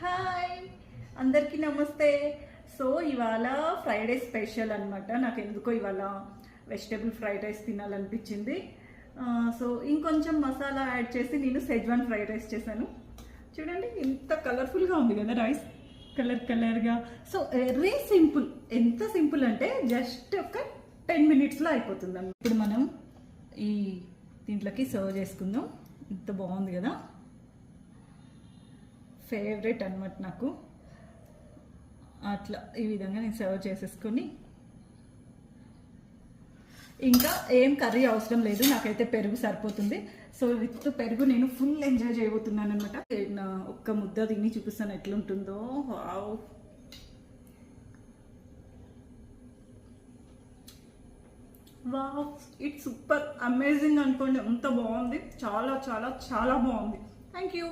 Hi అందరికీ నమస్తే. So ఇవాళ ఫ్రైడే స్పెషల్ అనమాట. నాకు ఎందుకో ఇవాళ వెజిటేబుల్ ఫ్రైడ్ రైస్ తినాలనిపించింది. సో ఇంకొంచెం మసాలా యాడ్ చేసి నేను సెజ్వాన్ ఫ్రైడ్ రైస్ చేశాను. చూడండి ఎంత కలర్ఫుల్గా ఉంది కదా రైస్, కలర్గా. So very simple. ఎంత సింపుల్ అంటే జస్ట్ ఒక 10 minutesలో అయిపోతుంది. ఇప్పుడు మనం ఈ దీంట్లోకి సర్వ్ చేసుకుందాం. ఎంత బాగుంది కదా, ఫేవరెట్ అనమాట నాకు. అట్లా ఈ విధంగా నేను సర్వ్ చేసేసుకొని, ఇంకా ఏం కర్రీ అవసరం లేదు, నాకైతే పెరుగు సరిపోతుంది. సో విత్ పెరుగు నేను ఫుల్ ఎంజాయ్ చేయబోతున్నాను అనమాట. ఒక్క ముద్ద తిని చూపిస్తాను ఎట్లుంటుందో. Wow, wow, it's super amazing అనుకోండి. అంత బాగుంది, చాలా చాలా చాలా బాగుంది. Thank you.